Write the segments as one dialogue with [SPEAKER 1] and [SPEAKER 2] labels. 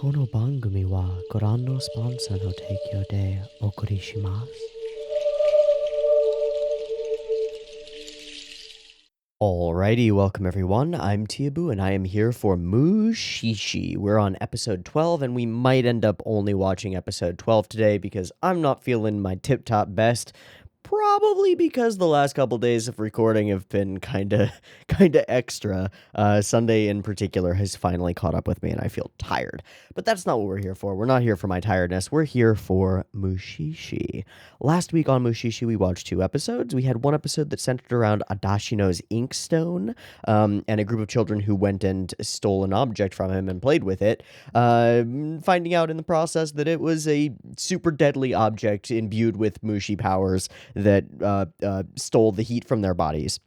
[SPEAKER 1] この番組はご覧のスポンサーの提供でお送りします。Alrighty, welcome everyone. I'm Teeaboo and I am here for Mushishi. We're on episode 12 and we might end up only watching episode 12 today because I'm not feeling my tip-top best. Probably because the last couple days of recording have been kinda extra. Sunday in particular has finally caught up with me and I feel tired. But that's not what we're here for. We're not here for my tiredness. We're here for Mushishi. Last week on Mushishi, we watched 2 episodes. We had one episode that centered around Adashino's inkstone, and a group of children who went and stole an object from him and played with it, finding out in the process that it was a super deadly object imbued with mushi powers that stole the heat from their bodies.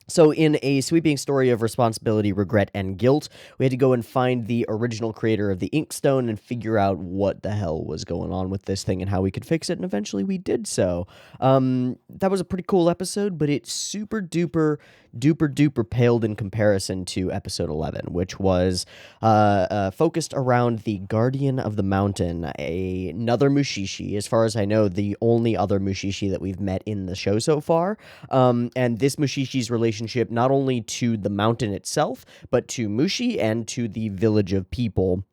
[SPEAKER 1] So in a sweeping story of responsibility, regret, and guilt, we had to go and find the original creator of the inkstone and figure out what the hell was going on with this thing and how we could fix it, and eventually we did so. That was a pretty cool episode, but it super duper paled in comparison to episode 11, which was focused around the Guardian of the Mountain, another Mushishi, as far as I know, the only other Mushishi that we've met in the show so far. And this Mushishi's relationship not only to the mountain itself, but to Mushi and to the village of people.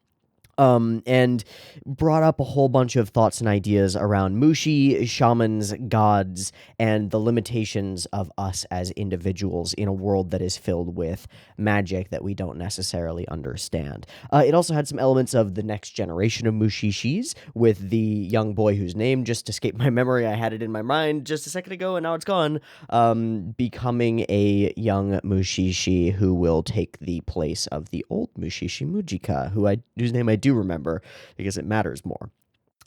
[SPEAKER 1] And brought up a whole bunch of thoughts and ideas around Mushi, shamans, gods, and the limitations of us as individuals in a world that is filled with magic that we don't necessarily understand. It also had some elements of the next generation of Mushishis, with the young boy whose name just escaped my memory. I had it in my mind just a second ago, and now it's gone. Becoming a young Mushishi who will take the place of the old Mushishi Mujika, whose name I do remember because it matters more.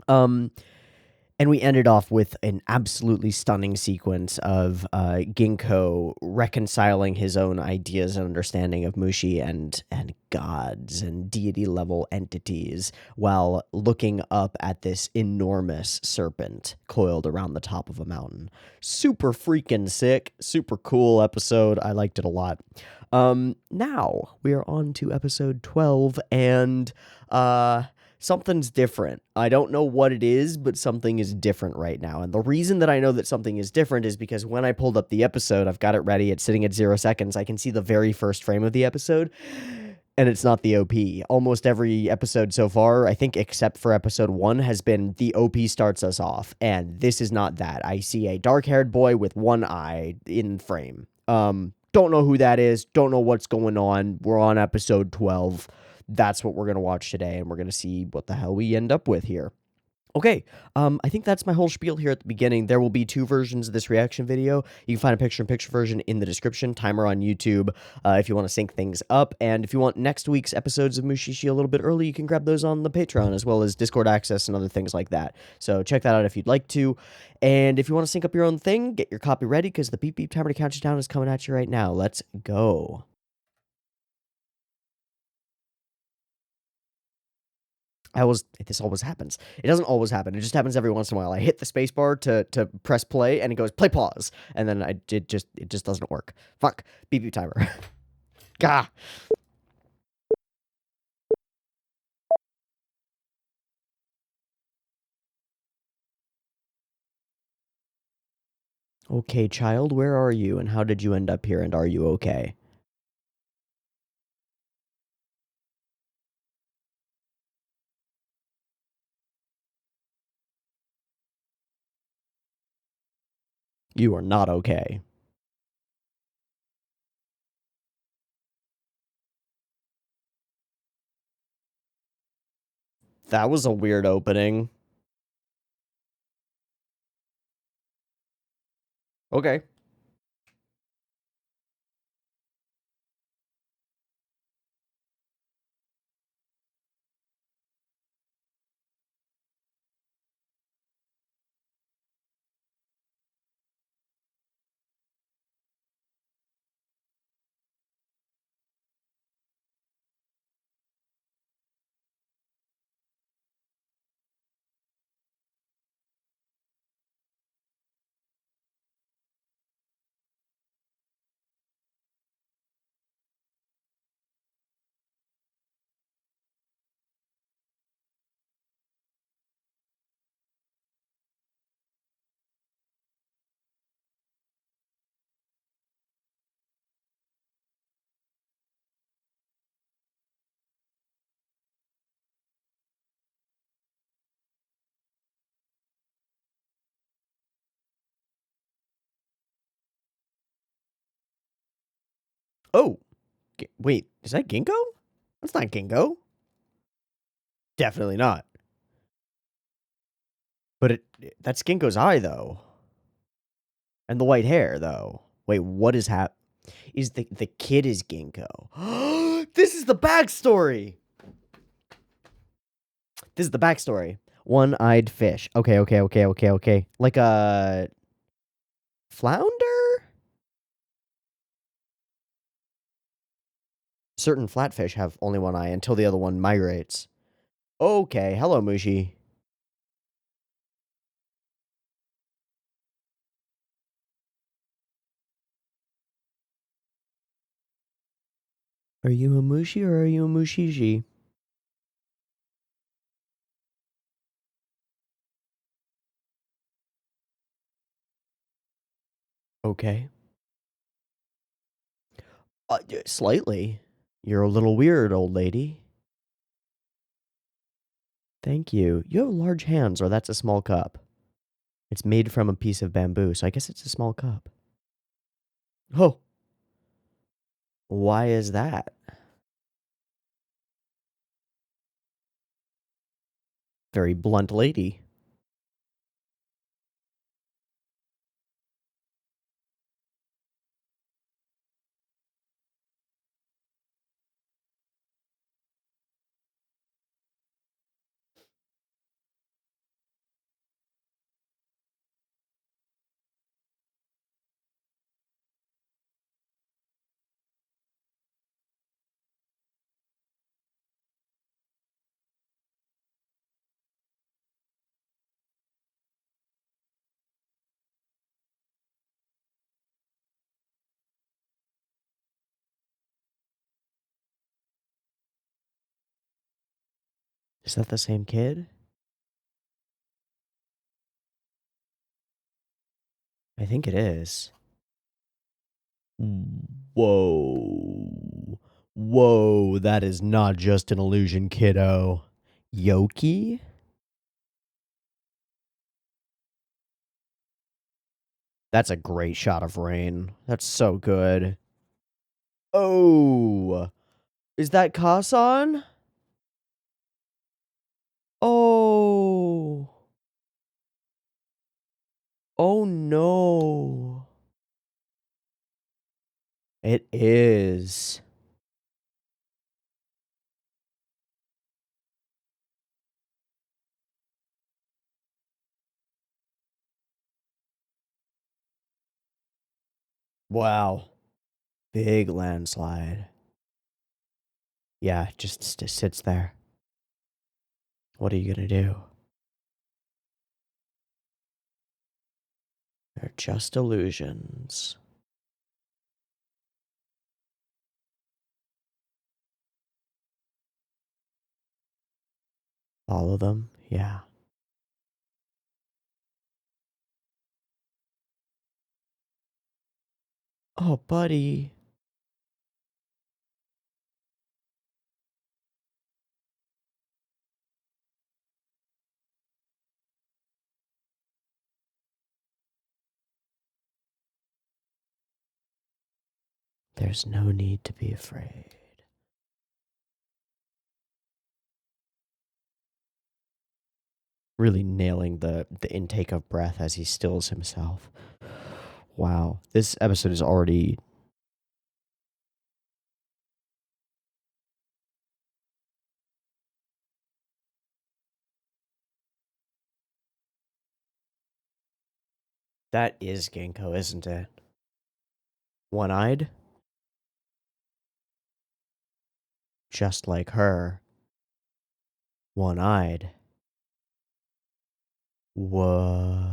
[SPEAKER 1] And we ended off with an absolutely stunning sequence of Ginko reconciling his own ideas and understanding of Mushi and gods and deity-level entities while looking up at this enormous serpent coiled around the top of a mountain. Super freaking sick, super cool episode. I liked it a lot. Now we are on to episode 12, and something's different. I don't know what it is, but something is different right now. And the reason that I know that something is different is because when I pulled up the episode, I've got it ready, it's sitting at 0 seconds, I can see the very first frame of the episode, and it's not the OP. Almost every episode so far, I think except for episode 1, has been the OP starts us off, and this is not that. I see a dark-haired boy with one eye in frame. Don't know who that is, don't know what's going on. We're on episode 12. That's what we're going to watch today, and we're going to see what the hell we end up with here. Okay, I think that's my whole spiel here at the beginning. There will be 2 versions of this reaction video. You can find a picture-in-picture version in the description, timer on YouTube, if you want to sync things up. And if you want next week's episodes of Mushishi a little bit early, you can grab those on the Patreon, as well as Discord access and other things like that. So check that out if you'd like to. And if you want to sync up your own thing, get your copy ready, because the PiP timer to count you down is coming at you right now. Let's go. This always happens. It doesn't always happen. It just happens every once in a while. I hit the spacebar to press play, and it goes play pause, and then it just doesn't work. Fuck. PiP timer. Gah. Okay, child, where are you, and how did you end up here, and are you okay? You are not okay. That was a weird opening. Okay. Oh, wait, is that Ginko? That's not Ginko. Definitely not. But that's Ginko's eye, though. And the white hair, though. Wait, what is Is the kid is Ginko. This is the backstory! This is the backstory. One-eyed fish. Okay. Like a flounder? Certain flatfish have only one eye until the other one migrates. Okay, hello, Mushi. Are you a mushi or are you a mushi-shi? Okay. Slightly. You're a little weird, old lady. Thank you. You have large hands, or that's a small cup. It's made from a piece of bamboo, so I guess it's a small cup. Oh. Why is that? Very blunt lady. Is that the same kid? I think it is. Whoa. Whoa, that is not just an illusion, kiddo. Yoki? That's a great shot of rain. That's so good. Oh. Is that Kasan? Oh. Oh no. It is. Wow. Big landslide. Yeah, just sits there. What are you gonna do? They're just illusions. Follow them? Yeah. Oh, buddy. There's no need to be afraid. Really nailing the intake of breath as he stills himself. Wow. This episode is already... That is Ginko, isn't it? One-eyed? Just like her. One-eyed. Whoa.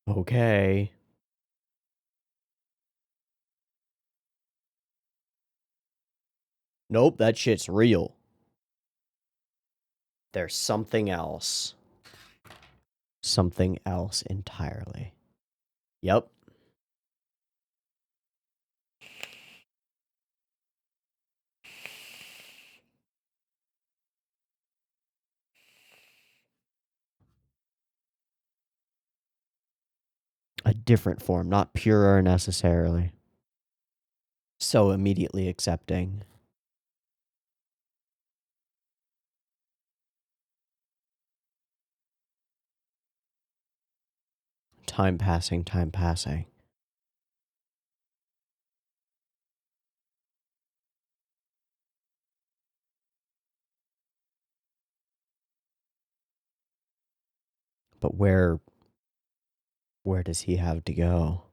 [SPEAKER 1] Okay. Nope, that shit's real. There's something else. Something else entirely. Yep. A different form, not purer necessarily. So immediately accepting. Time passing, time passing. But where does he have to go?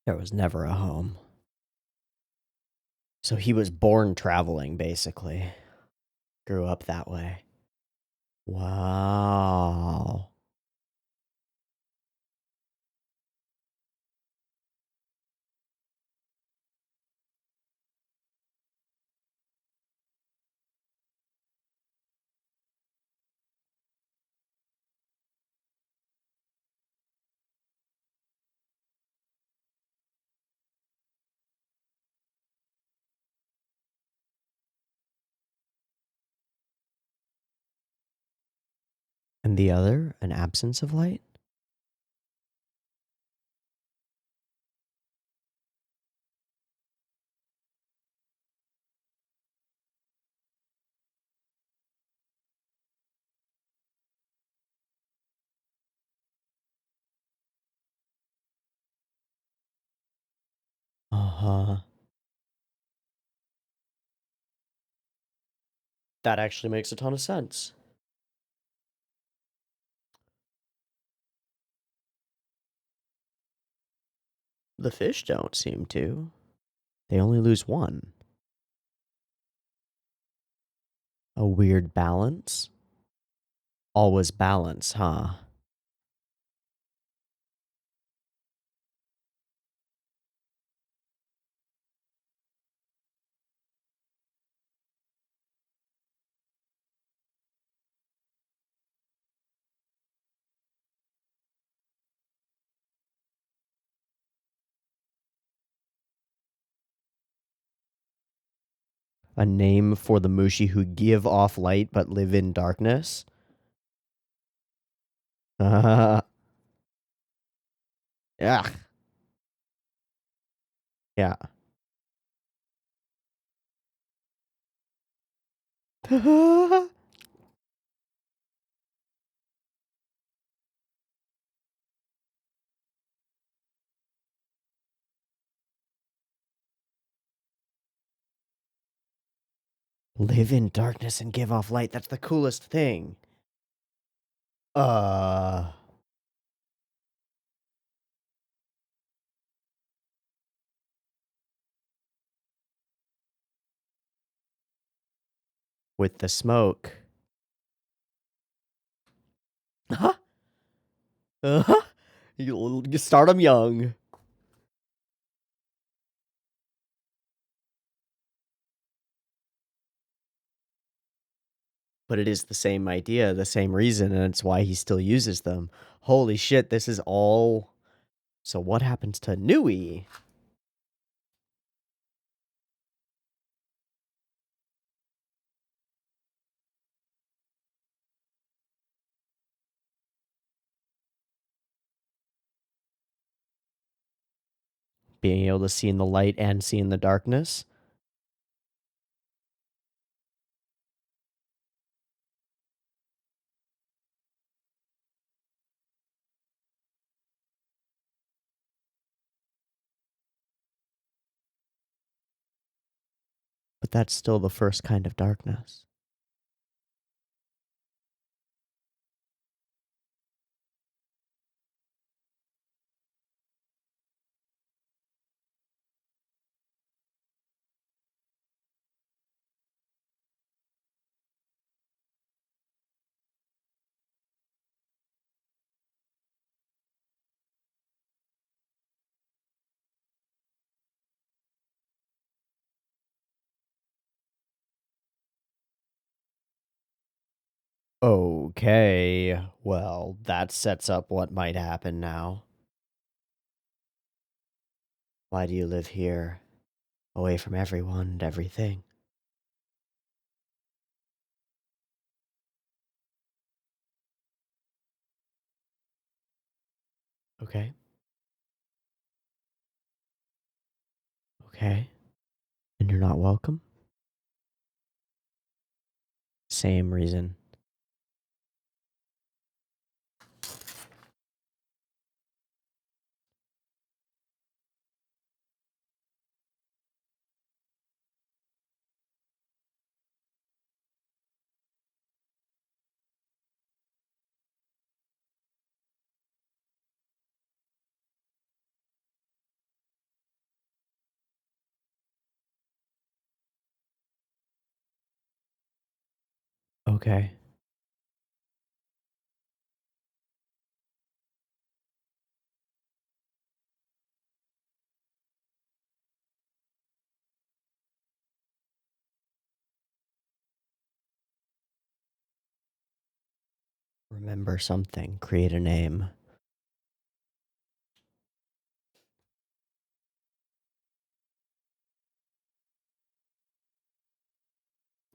[SPEAKER 1] There was never a home. So he was born traveling, basically. Grew up that way. Wow. And the other, an absence of light? Uh-huh. That actually makes a ton of sense. The fish don't seem to. They only lose one. A weird balance? Always balance, huh? A name for the mushi who give off light but live in darkness? Yeah. Yeah. Live in darkness and give off light. That's the coolest thing. Uh. With the smoke. Huh? Uh-huh. You start them young. But it is the same idea, the same reason, and it's why he still uses them. Holy shit, this is all... So what happens to Nui? Being able to see in the light and see in the darkness? But that's still the first kind of darkness. Okay, well, that sets up what might happen now. Why do you live here? away from everyone and everything. Okay. Okay. And you're not welcome? Same reason. Okay. Remember something. Create a name.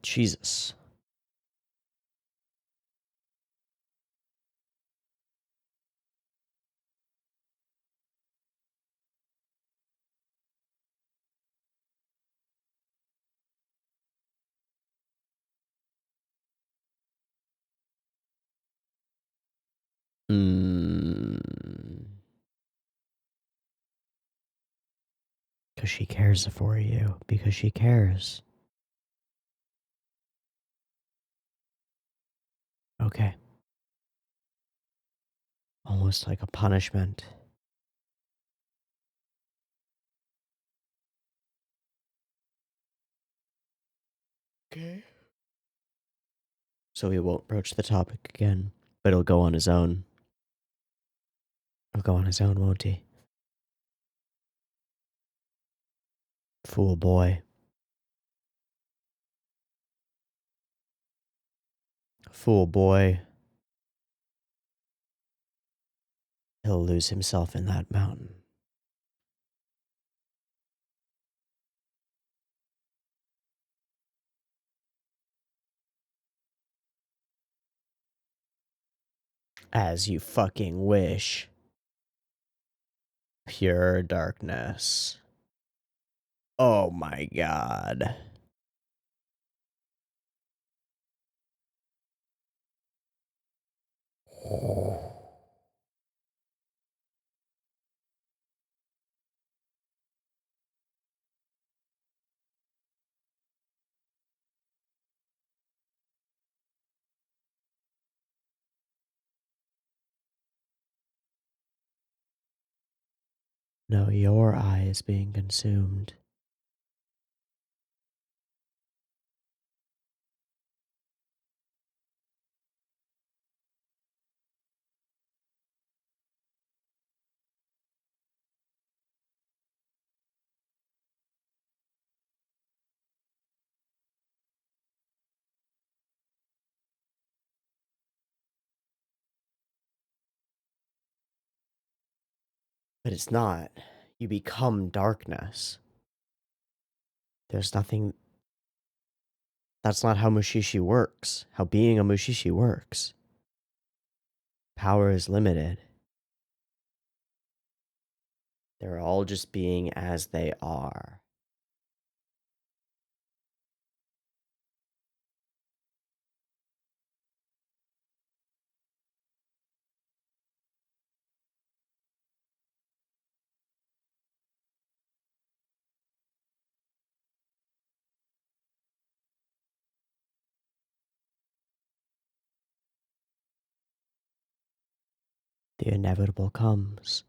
[SPEAKER 1] Jesus. Because she cares for you. Because she cares. Okay. Almost like a punishment. Okay. So he won't broach the topic again, but he'll go on his own. He'll go on his own, won't he? Fool boy. Fool boy. He'll lose himself in that mountain. As you fucking wish. Pure darkness. Oh my god. No, your eye is being consumed. But it's not. You become darkness. There's nothing. That's not how Mushishi works. How being a Mushishi works. Power is limited. They're all just being as they are. The inevitable comes.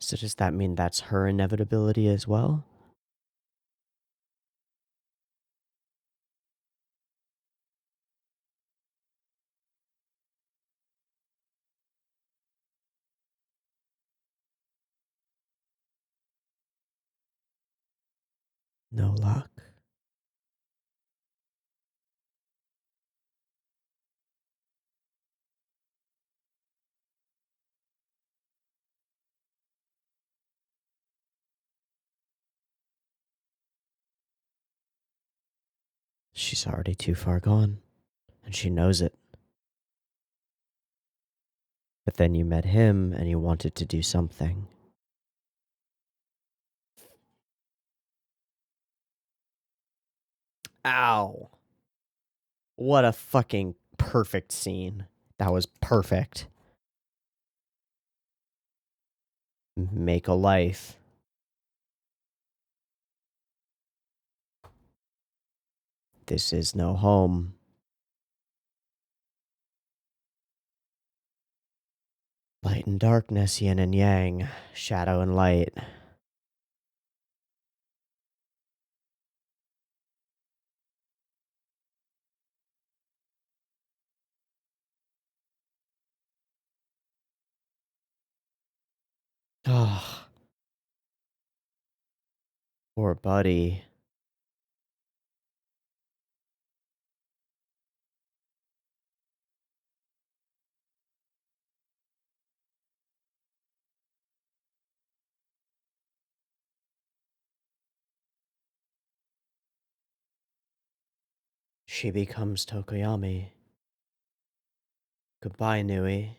[SPEAKER 1] So does that mean that's her inevitability as well? No luck. She's already too far gone, and she knows it. But then you met him, and you wanted to do something. Ow. What a fucking perfect scene. That was perfect. Make a life. This is no home. Light and darkness, yin and yang, shadow and light. Oh, poor buddy. She becomes Tokoyami. Goodbye, Nui.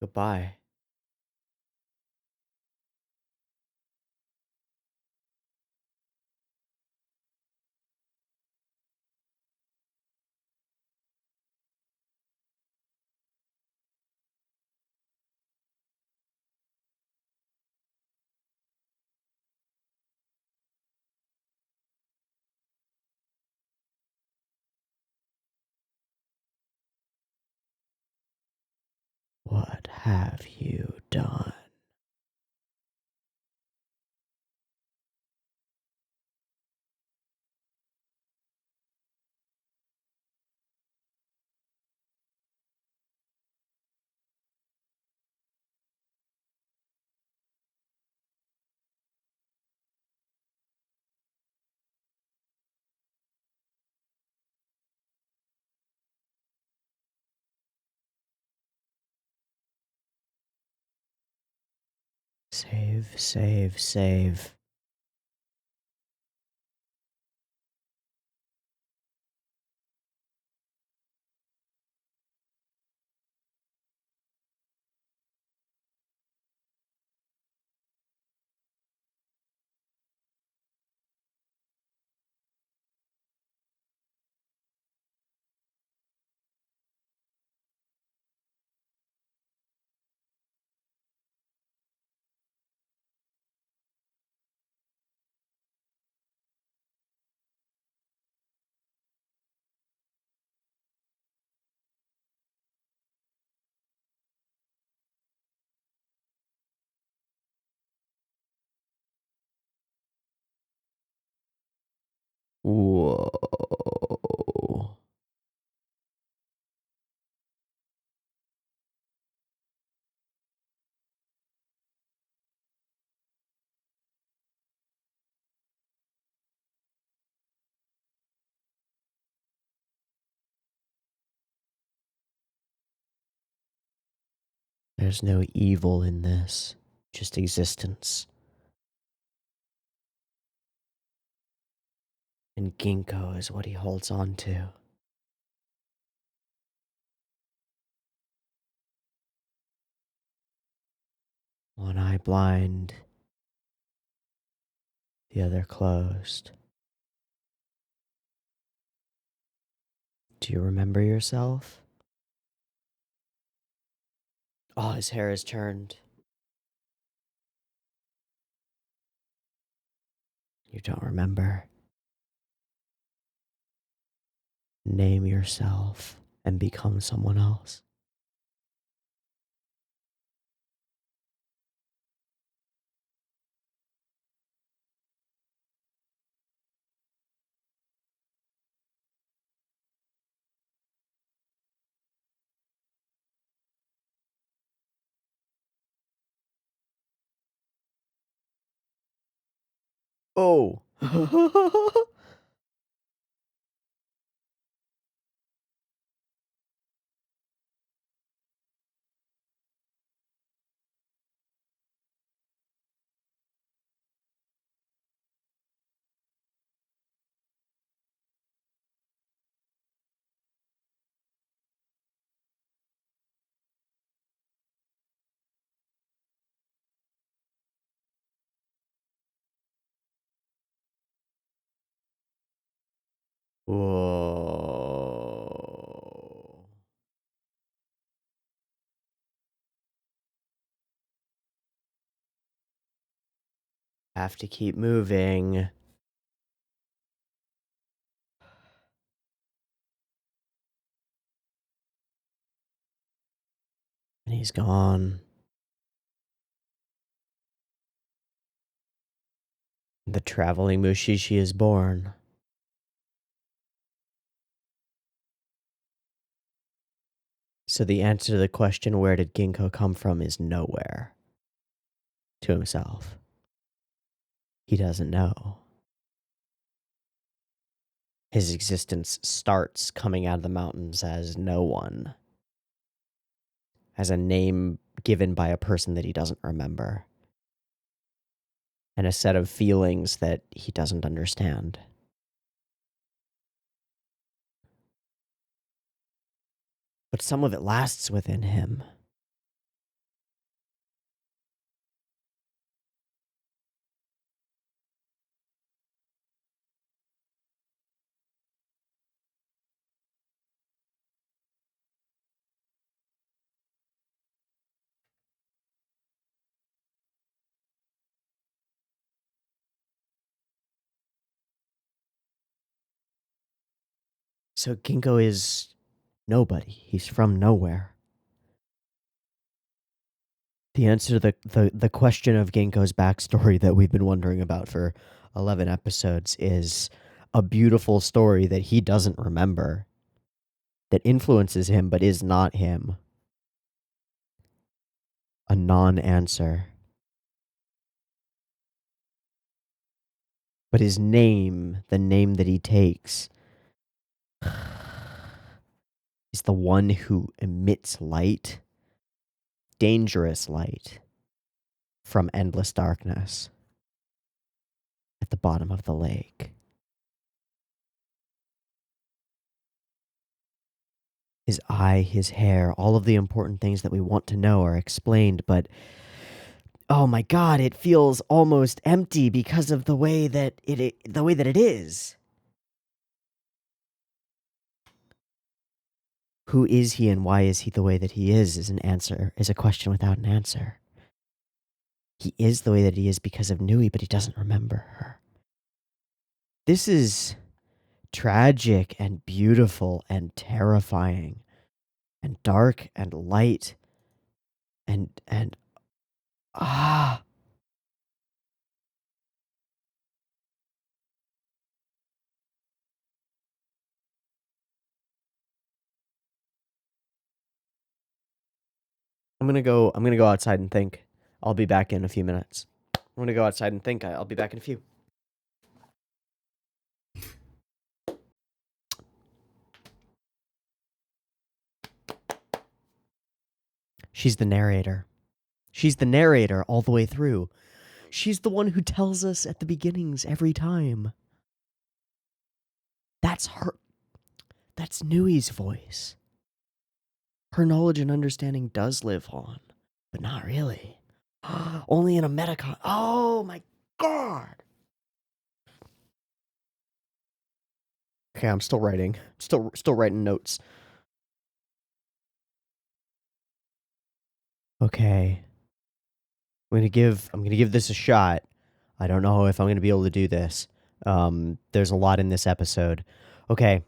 [SPEAKER 1] Goodbye. What have you done? Save, save, save. Whoa. There's no evil in this, just existence. And Ginko is what he holds on to. One eye blind, the other closed. Do you remember yourself? Oh, his hair is turned. You don't remember. Name yourself and become someone else. Oh. Whoa. Have to keep moving. And he's gone. The traveling Mushishi is born. So the answer to the question, where did Ginko come from, is nowhere. To himself. He doesn't know. His existence starts coming out of the mountains as no one. As a name given by a person that he doesn't remember. And a set of feelings that he doesn't understand. But some of it lasts within him. So Ginko is nobody. He's from nowhere. The answer to the question of Ginko's backstory that we've been wondering about for 11 episodes is a beautiful story that he doesn't remember, that influences him but is not him. A non-answer. But his name, the name that he takes, is the one who emits light, dangerous light, from endless darkness at the bottom of the lake. His eye, his hair, all of the important things that we want to know are explained, but oh my god, it feels almost empty because of the way that it is. Who is he and why is he the way that he is a question without an answer. He is the way that he is because of Nui, but he doesn't remember her. This is tragic and beautiful and terrifying and dark and light and ah. I'm gonna go outside and think. I'll be back in a few minutes. I'm gonna go outside and think. I'll be back in a few. She's the narrator. She's the narrator all the way through. She's the one who tells us at the beginnings every time. That's her. That's Nui's voice. Her knowledge and understanding does live on, but not really. Only in a metacon. Oh my god. Okay, I'm still writing. Still writing notes. Okay. I'm gonna give this a shot. I don't know if I'm gonna be able to do this. There's a lot in this episode. Okay.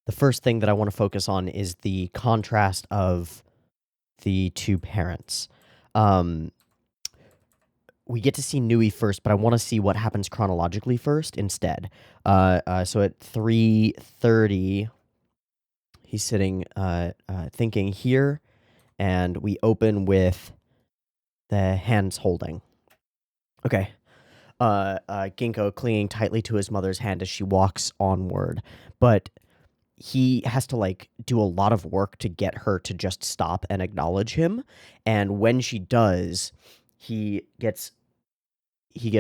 [SPEAKER 1] The first thing that I want to focus on is the contrast of the two parents. We get to see Nui first, but I want to see what happens chronologically first instead. So at 3:30, he's sitting thinking here, and we open with the hands holding. Okay. Ginko clinging tightly to his mother's hand as she walks onward, but he has to like do a lot of work to get her to just stop and acknowledge him. And when she does, he gets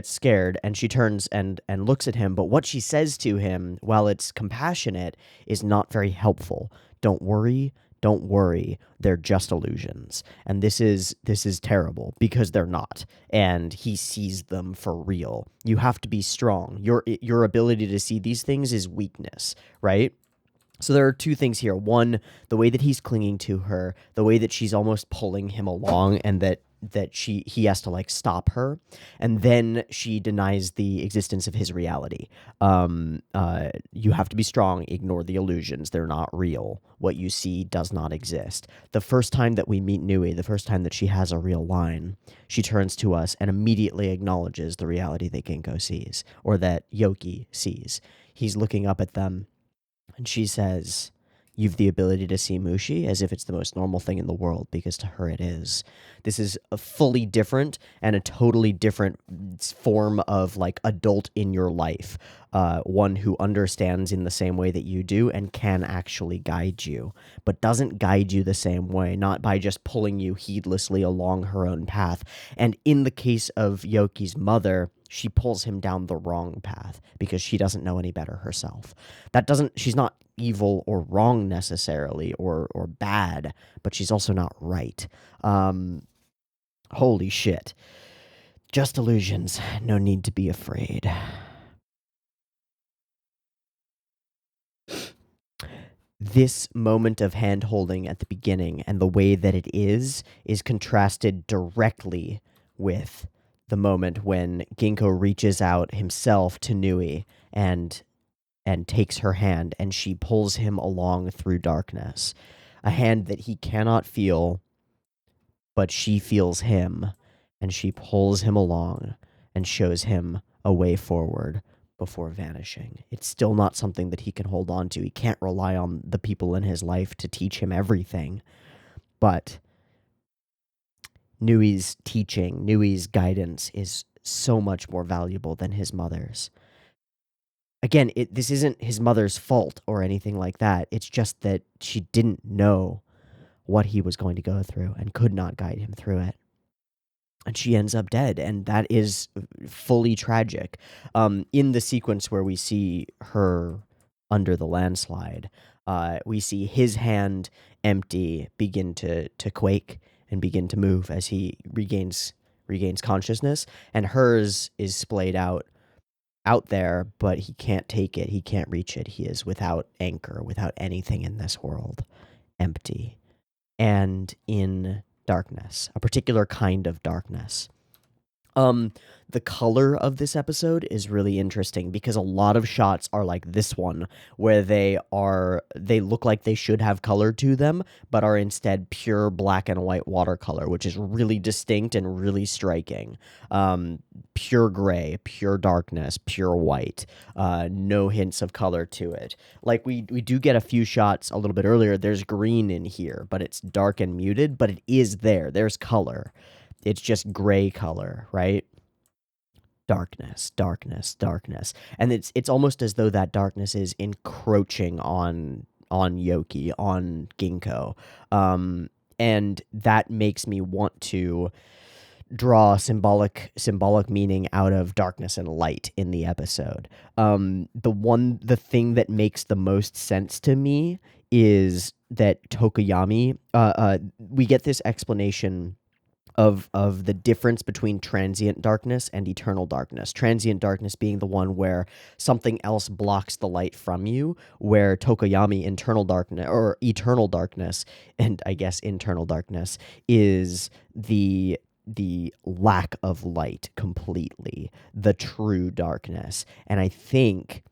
[SPEAKER 1] scared, and she turns and looks at him, but what she says to him, while it's compassionate, is not very helpful. Don't worry, don't worry, they're just illusions. And this is terrible, because they're not, and he sees them for real. You have to be strong. Your ability to see these things is weakness, right? So there are two things here. One, the way that he's clinging to her, the way that she's almost pulling him along, and that he has to like stop her, and then she denies the existence of his reality. You have to be strong. Ignore the illusions; they're not real. What you see does not exist. The first time that we meet Nui, the first time that she has a real line, she turns to us and immediately acknowledges the reality that Ginko sees, or that Yoki sees. He's looking up at them, and she says, "You've the ability to see Mushi," as if it's the most normal thing in the world, because to her it is. This is a fully different and a totally different form of like adult in your life. One who understands in the same way that you do and can actually guide you, but doesn't guide you the same way, not by just pulling you heedlessly along her own path. And in the case of Yoki's mother, she pulls him down the wrong path because she doesn't know any better herself. She's not evil or wrong necessarily, or bad, but she's also not right. Holy shit. Just illusions. No need to be afraid. This moment of hand-holding at the beginning and the way that it is contrasted directly with the moment when Ginko reaches out himself to Nui and takes her hand, and she pulls him along through darkness. A hand that he cannot feel, but she feels him, and she pulls him along and shows him a way forward before vanishing. It's still not something that he can hold on to. He can't rely on the people in his life to teach him everything. But Nui's teaching, Nui's guidance is so much more valuable than his mother's. Again, this isn't his mother's fault or anything like that. It's just that she didn't know what he was going to go through and could not guide him through it. And she ends up dead, and that is fully tragic. In the sequence where we see her under the landslide, we see his hand empty begin to quake and begin to move as he regains consciousness, and hers is splayed out there, but he can't take it. He can't reach it. He is without anchor, without anything in this world, empty, and in darkness, a particular kind of darkness. The color of this episode is really interesting because a lot of shots are like this one, where they look like they should have color to them, but are instead pure black and white watercolor, which is really distinct and really striking. Pure gray, pure darkness, pure white, no hints of color to it. Like we do get a few shots a little bit earlier. There's green in here, but it's dark and muted, but it is there. There's color. It's just gray color, right? Darkness, darkness, darkness. And it's almost as though that darkness is encroaching on Yoki, on Ginko. And that makes me want to draw symbolic meaning out of darkness and light in the episode. The thing that makes the most sense to me is that Tokoyami, we get this explanation of the difference between transient darkness and eternal darkness. Transient darkness being the one where something else blocks the light from you, where Tokoyami, internal darkness, or eternal darkness, and I guess internal darkness, is the lack of light completely, the true darkness. And I think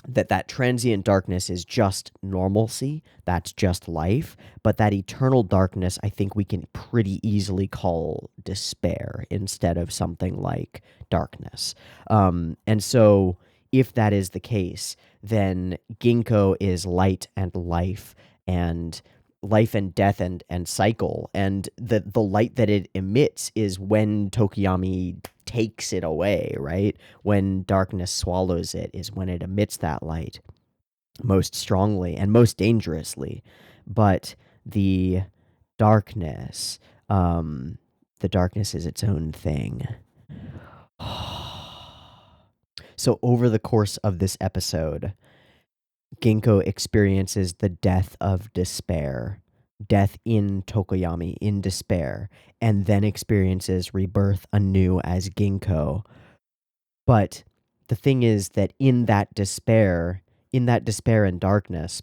[SPEAKER 1] that transient darkness is just normalcy, that's just life, but that eternal darkness, I think we can pretty easily call despair instead of something like darkness. And so if that is the case, then Ginko is light and life and death and cycle, and the light that it emits is when Tokoyami takes it away, right? When darkness swallows it is when it emits that light most strongly and most dangerously. But the darkness, the darkness is its own thing. So over the course of this episode, Ginko experiences the death of despair, death in Tokoyami, in despair, and then experiences rebirth anew as Ginko. But the thing is that in that despair and darkness,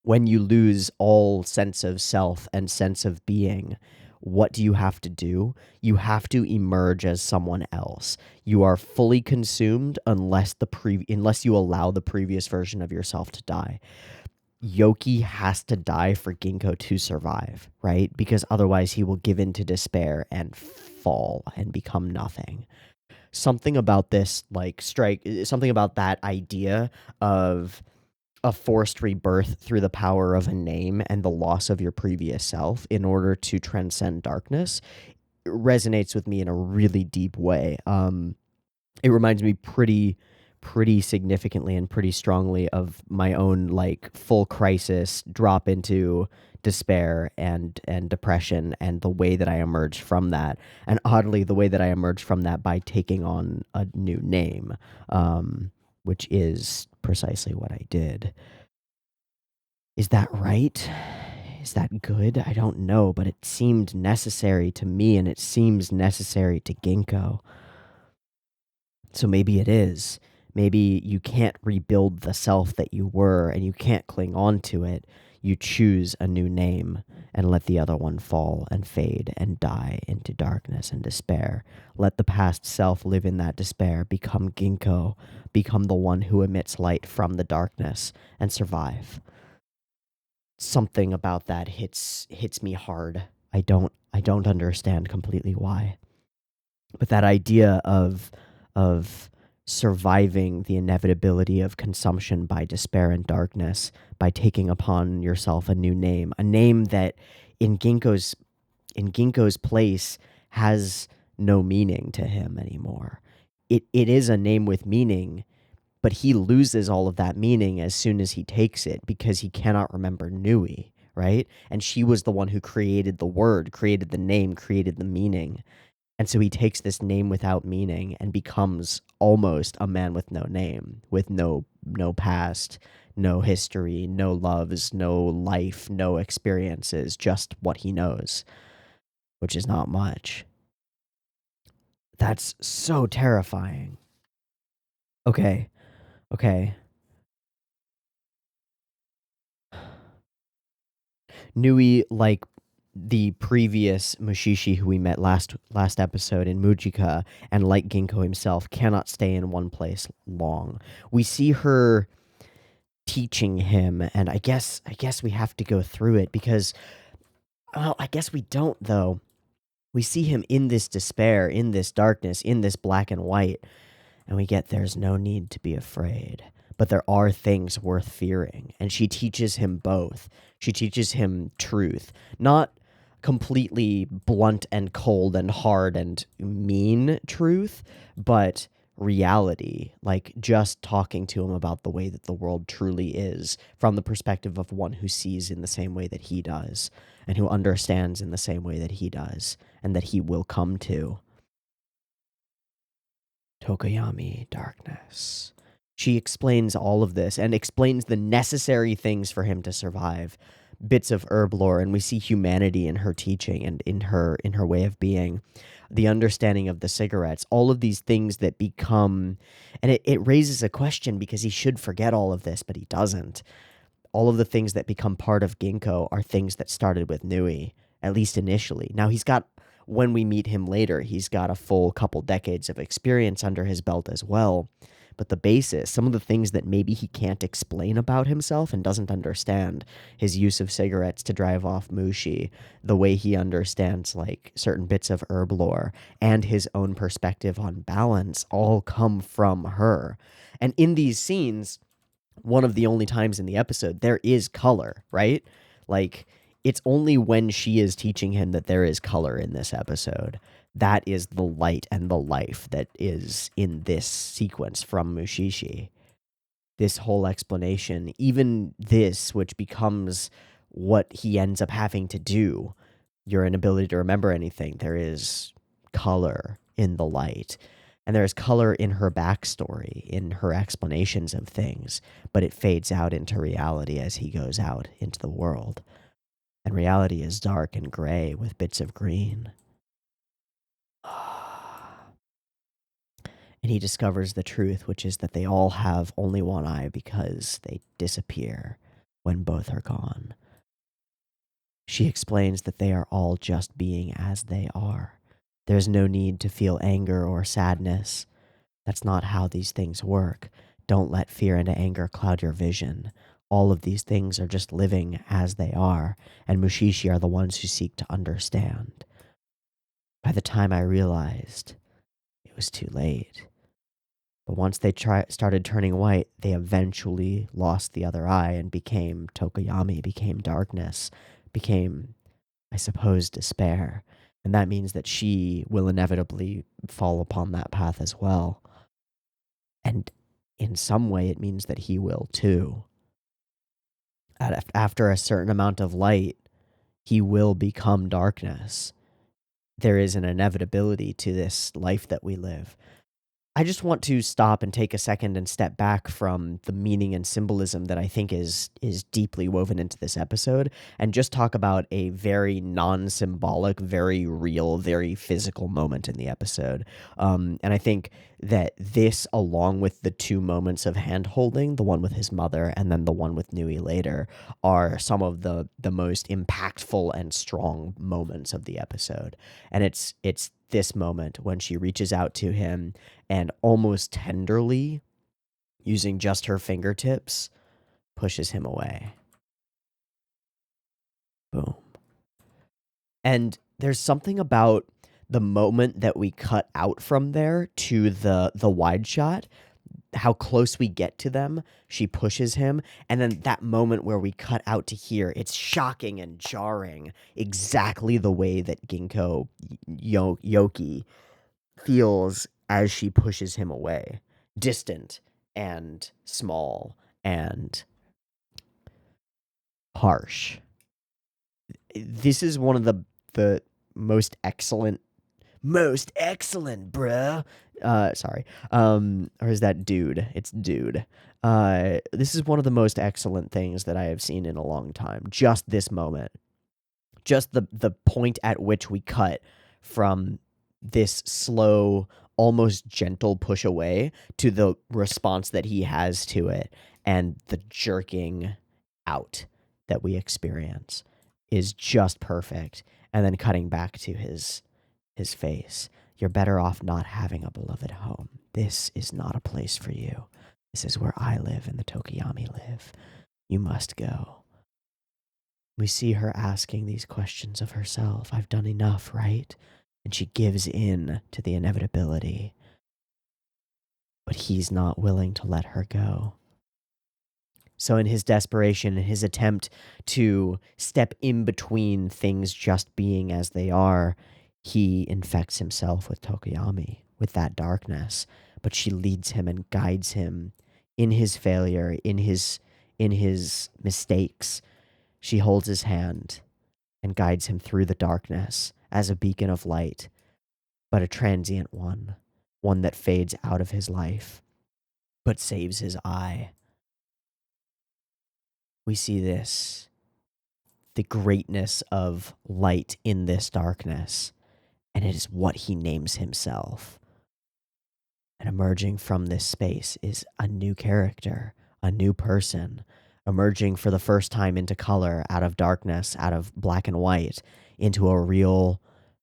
[SPEAKER 1] when you lose all sense of self and sense of being, what do you have to do? You have to emerge as someone else. You are fully consumed unless you allow the previous version of yourself to die. Yoki has to die for Ginko to survive, right? Because otherwise he will give in to despair and fall and become nothing. Something about this, something about that idea of a forced rebirth through the power of a name and the loss of your previous self in order to transcend darkness resonates with me in a really deep way. It reminds me pretty significantly and pretty strongly of my own full crisis, drop into despair and depression, and the way that I emerged from that. And oddly, the way that I emerged from that by taking on a new name, which is precisely what I did. Is that right? Is that good? I don't know, but it seemed necessary to me, and it seems necessary to Ginko. So maybe it is. Maybe you can't rebuild the self that you were, and you can't cling on to it. You choose a new name and let the other one fall and fade and die into darkness and despair. Let the past self live in that despair, become Ginko, become the one who emits light from the darkness and survive. Something about that hits me hard. I don't understand completely why. But that idea of surviving the inevitability of consumption by despair and darkness, by taking upon yourself a name that in Ginko's place has no meaning to him anymore. It is a name with meaning, but he loses all of that meaning as soon as he takes it because he cannot remember Nui, right? And she was the one who created the word, created the name, created the meaning. And so he takes this name without meaning and becomes almost a man with no name, with no past, no history, no loves, no life, no experiences, just what he knows, which is not much. That's so terrifying. Okay. Nui, like the previous Mushishi who we met last episode in Mujika, and like Ginko himself, cannot stay in one place long. We see her teaching him, and I guess we have to go through it because, well, I guess we don't though. We see him in this despair, in this darkness, in this black and white, and we get there's no need to be afraid. But there are things worth fearing. And she teaches him both. She teaches him truth. Not completely blunt and cold and hard and mean truth, but reality. Like just talking to him about the way that the world truly is from the perspective of one who sees in the same way that he does and who understands in the same way that he does and that he will come to. Tokoyami, darkness. She explains all of this and explains the necessary things for him to survive. Bits of herb lore, and we see humanity in her teaching and in her way of being. The understanding of the cigarettes, all of these things that become, and it raises a question because he should forget all of this, but he doesn't. All of the things that become part of Ginko are things that started with Nui, at least initially. Now when we meet him later, he's got a full couple decades of experience under his belt as well. But the basis, some of the things that maybe he can't explain about himself and doesn't understand, his use of cigarettes to drive off Mushi, the way he understands like certain bits of herb lore, and his own perspective on balance all come from her. And in these scenes, one of the only times in the episode, there is color, right? Like it's only when she is teaching him that there is color in this episode. That is the light and the life that is in this sequence from Mushishi. This whole explanation, even this, which becomes what he ends up having to do, your inability to remember anything, there is color in the light. And there is color in her backstory, in her explanations of things, but it fades out into reality as he goes out into the world. And reality is dark and gray with bits of green. And he discovers the truth, which is that they all have only one eye because they disappear when both are gone. She explains that they are all just being as they are. There's no need to feel anger or sadness. That's not how these things work. Don't let fear and anger cloud your vision. All of these things are just living as they are, and Mushishi are the ones who seek to understand. By the time I realized, it was too late. But once they started turning white, they eventually lost the other eye and became Tokoyami, became darkness, became, I suppose, despair. And that means that she will inevitably fall upon that path as well. And in some way, it means that he will too. After a certain amount of light, he will become darkness. There is an inevitability to this life that we live. I just want to stop and take a second and step back from the meaning and symbolism that I think is deeply woven into this episode, and just talk about a very non-symbolic, very real, very physical moment in the episode. And I think that this, along with the two moments of hand-holding, the one with his mother and then the one with Nui later, are some of the most impactful and strong moments of the episode. And it's this moment when she reaches out to him and almost tenderly, using just her fingertips, pushes him away. Boom. And there's something about the moment that we cut out from there to the wide shot, how close we get to them, she pushes him, and then that moment where we cut out to here, it's shocking and jarring, exactly the way that Ginko Yoki feels as she pushes him away. Distant and small and harsh. This is one of the most excellent, bruh. Sorry. Or is that dude? It's dude. This is one of the most excellent things that I have seen in a long time. Just this moment. Just the point at which we cut from this slow, almost gentle push away to the response that he has to it, and the jerking out that we experience is just perfect. And then cutting back to his face. You're better off not having a beloved home. This is not a place for you. This is where I live and the Tokoyami live. You must go. We see her asking these questions of herself. I've done enough, right? And she gives in to the inevitability. But he's not willing to let her go. So in his desperation, in his attempt to step in between things just being as they are, he infects himself with Tokoyami, with that darkness. But she leads him and guides him in his failure, in his mistakes. She holds his hand and guides him through the darkness as a beacon of light, but a transient one that fades out of his life, but saves his eye. We see this, the greatness of light in this darkness, and it is what he names himself. And emerging from this space is a new character, a new person, emerging for the first time into color, out of darkness, out of black and white, into a real,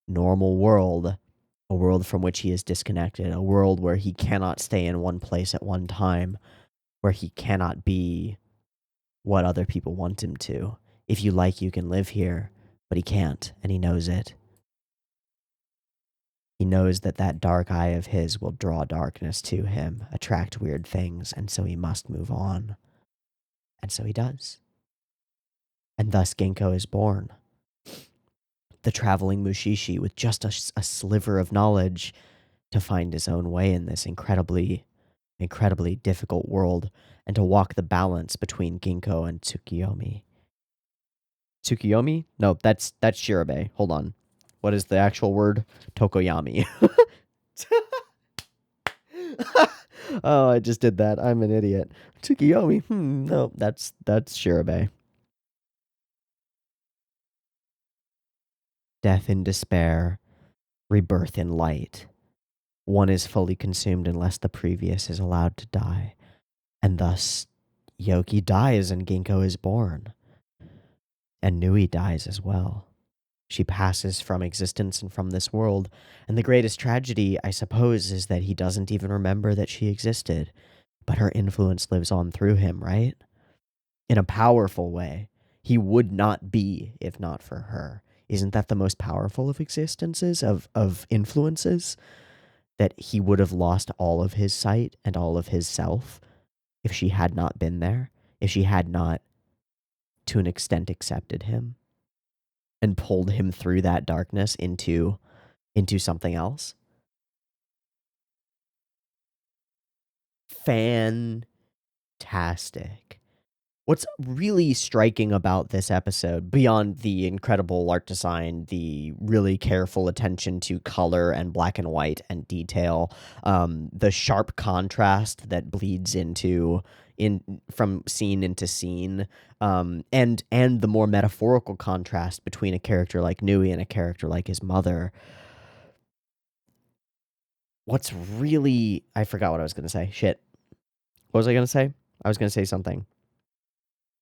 [SPEAKER 1] normal world, a world from which he is disconnected, a world where he cannot stay in one place at one time, where he cannot be what other people want him to. If you like, you can live here, but he can't, and he knows it. He knows that that dark eye of his will draw darkness to him, attract weird things, and so he must move on. And so he does. and thus Ginko is born. The traveling Mushishi with just a sliver of knowledge to find his own way in this incredibly difficult world, and to walk the balance between Ginko and Tsukiyomi. Tsukiyomi? No, that's Shirabe. Hold on. What is the actual word? Tokoyami. Oh, I just did that. I'm an idiot. Tsukiyomi. No, that's Shirabe. Death in despair, rebirth in light. One is fully consumed unless the previous is allowed to die. And thus, Yoki dies and Ginko is born. And Nui dies as well. She passes from existence and from this world. And the greatest tragedy, I suppose, is that he doesn't even remember that she existed. But her influence lives on through him, right? In a powerful way. He would not be if not for her. Isn't that the most powerful of existences, of influences? That he would have lost all of his sight and all of his self if she had not been there, if she had not, to an extent, accepted him and pulled him through that darkness into something else. Fantastic. What's really striking about this episode, beyond the incredible art design, the really careful attention to color and black and white and detail, the sharp contrast that bleeds from scene into scene, and the more metaphorical contrast between a character like Nui and a character like his mother. What's really... I forgot what I was going to say. Shit. What was I going to say? I was going to say something.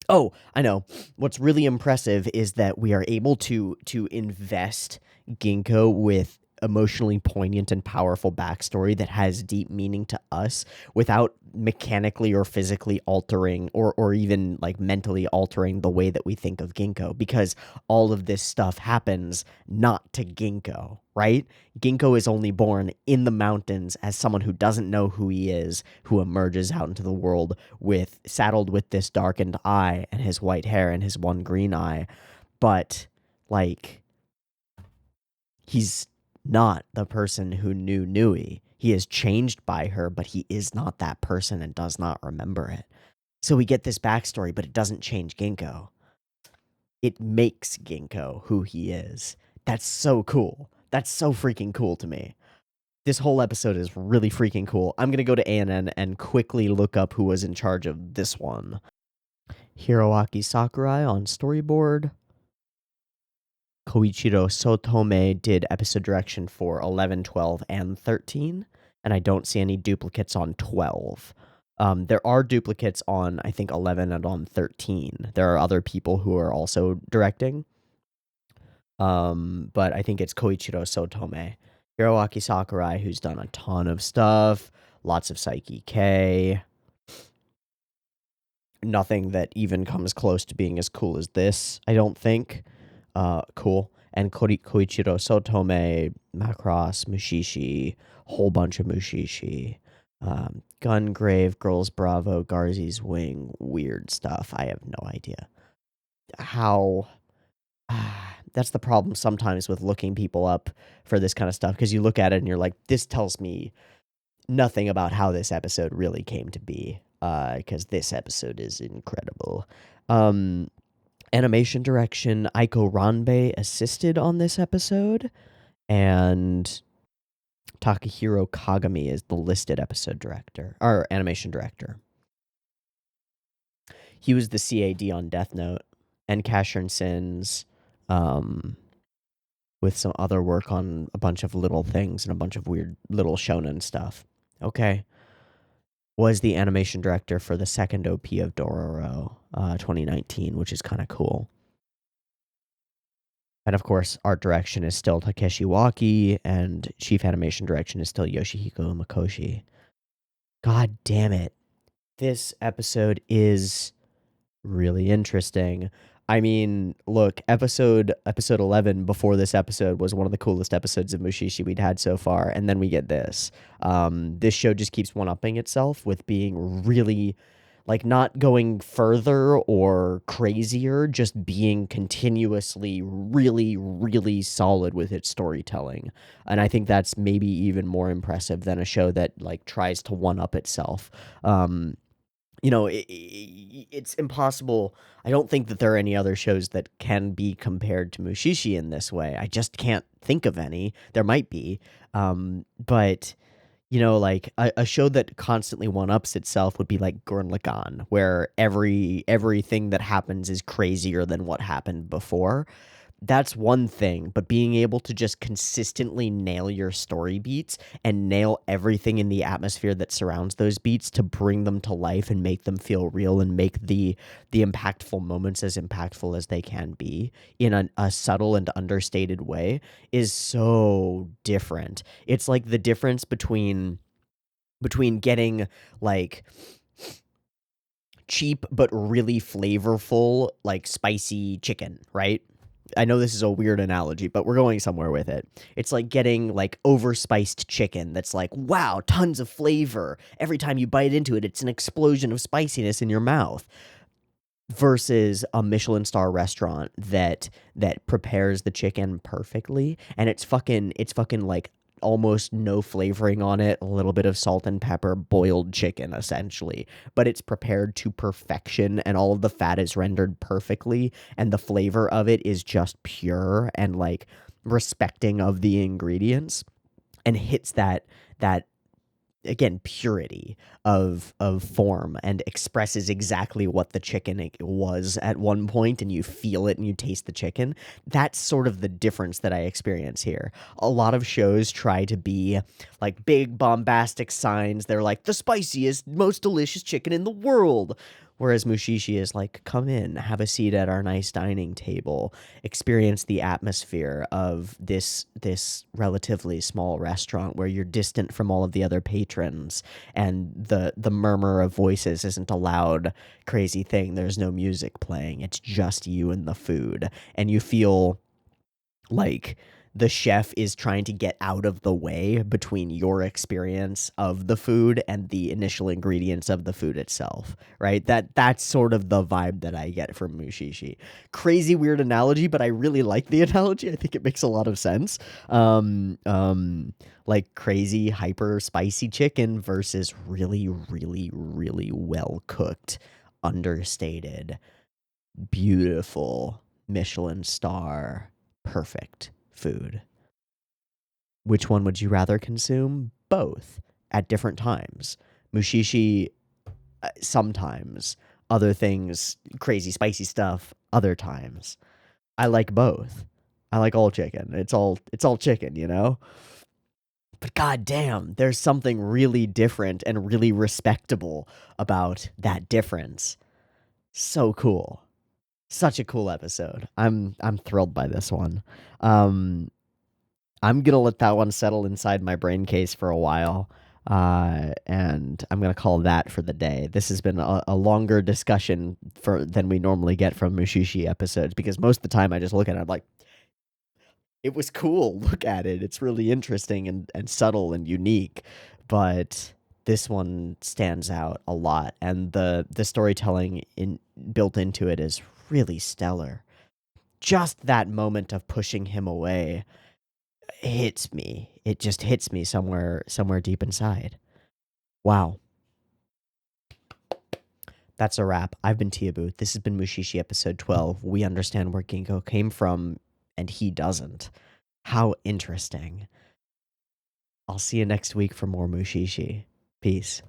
[SPEAKER 1] Oh, I know. What's really impressive is that we are able to invest Ginko with emotionally poignant and powerful backstory that has deep meaning to us without mechanically or physically altering or even like mentally altering the way that we think of Ginko, because all of this stuff happens not to Ginko, right? Ginko is only born in the mountains as someone who doesn't know who he is, who emerges out into the world saddled with this darkened eye and his white hair and his one green eye. But like, he's not the person who knew Nui. He is changed by her, but he is not that person and does not remember it. So we get this backstory, but it doesn't change Ginko. It makes Ginko who he is. That's so cool. That's so freaking cool to me. This whole episode is really freaking cool. I'm going to go to ANN and quickly look up who was in charge of this one. Hiroaki Sakurai on storyboard. Koichiro Sotome did episode direction for 11, 12, and 13, and I don't see any duplicates on 12. There are duplicates on, I think, 11 and on 13. There are other people who are also directing, but I think it's Koichiro Sotome. Hiroaki Sakurai, who's done a ton of stuff, lots of Psyche K. Nothing that even comes close to being as cool as this, I don't think. Cool. And Koichiro Sotome, Macross, Mushishi, whole bunch of Mushi-shi. Gungrave, Girls Bravo, Garzy's Wing, weird stuff. I have no idea. How... that's the problem sometimes with looking people up for this kind of stuff, because you look at it and you're like, this tells me nothing about how this episode really came to be, because this episode is incredible. Animation direction, Aiko Ranbei assisted on this episode, and Takahiro Kagami is the listed episode director, or animation director. He was the CAD on Death Note and Casher and Sins, with some other work on a bunch of little things and a bunch of weird little shonen stuff. Okay. Was the animation director for the second OP of Dororo, 2019, which is kind of cool. And of course, art direction is still Takeshi Waki, and chief animation direction is still Yoshihiko Makoshi. God damn it. This episode is really interesting. I mean, look, episode 11 before this episode was one of the coolest episodes of Mushishi we'd had so far, and then we get this. This show just keeps one-upping itself with being really, like not going further or crazier, just being continuously really, really solid with its storytelling. And I think that's maybe even more impressive than a show that like tries to one up itself. Um, it's impossible. I don't think that there are any other shows that can be compared to Mushishi in this way. I just can't think of any. There might be. But like a show that constantly one-ups itself would be like Gurren Lagann, where everything that happens is crazier than what happened before. That's one thing, but being able to just consistently nail your story beats and nail everything in the atmosphere that surrounds those beats to bring them to life and make them feel real and make the impactful moments as impactful as they can be in a subtle and understated way is so different. It's like the difference between getting like cheap but really flavorful like spicy chicken, right? I know this is a weird analogy, but we're going somewhere with it. It's like getting like overspiced chicken that's like, wow, tons of flavor. Every time you bite into it, it's an explosion of spiciness in your mouth. Versus a Michelin star restaurant that prepares the chicken perfectly, and it's fucking like almost no flavoring on it, a little bit of salt and pepper, boiled chicken essentially, but it's prepared to perfection and all of the fat is rendered perfectly and the flavor of it is just pure and like respecting of the ingredients and hits that again purity of form and expresses exactly what the chicken was at one point, and you feel it and you taste the chicken. That's sort of the difference that I experience here. A lot of shows try to be like big bombastic signs. They're like the spiciest, most delicious chicken in the world. Whereas Mushishi is like, come in, have a seat at our nice dining table, experience the atmosphere of this relatively small restaurant where you're distant from all of the other patrons, and the murmur of voices isn't a loud, crazy thing. There's no music playing. It's just you and the food, and you feel like the chef is trying to get out of the way between your experience of the food and the initial ingredients of the food itself, right? That's sort of the vibe that I get from Mushishi. Crazy weird analogy, but I really like the analogy. I think it makes a lot of sense. Like crazy hyper spicy chicken versus really really really well cooked, understated, beautiful Michelin star perfect food. Which one would you rather consume? Both at different times. Mushishi sometimes, other things, crazy spicy stuff other times. I like both. I like all chicken. It's all chicken, you know? But goddamn, there's something really different and really respectable about that difference. So cool. Such a cool episode. I'm thrilled by this one. I'm gonna let that one settle inside my brain case for a while, and I'm gonna call that for the day. This has been a longer discussion than we normally get from Mushishi episodes, because most of the time I just look at it, I'm like, it was cool. Look at it. It's really interesting and subtle and unique, but this one stands out a lot, and the storytelling built into it is really stellar. Just that moment of pushing him away hits me. It just hits me somewhere deep inside. Wow. That's a wrap. I've been Teeaboo. This has been Mushishi episode 12. We understand where Ginko came from, and he doesn't. How interesting. I'll see you next week for more Mushishi. Peace.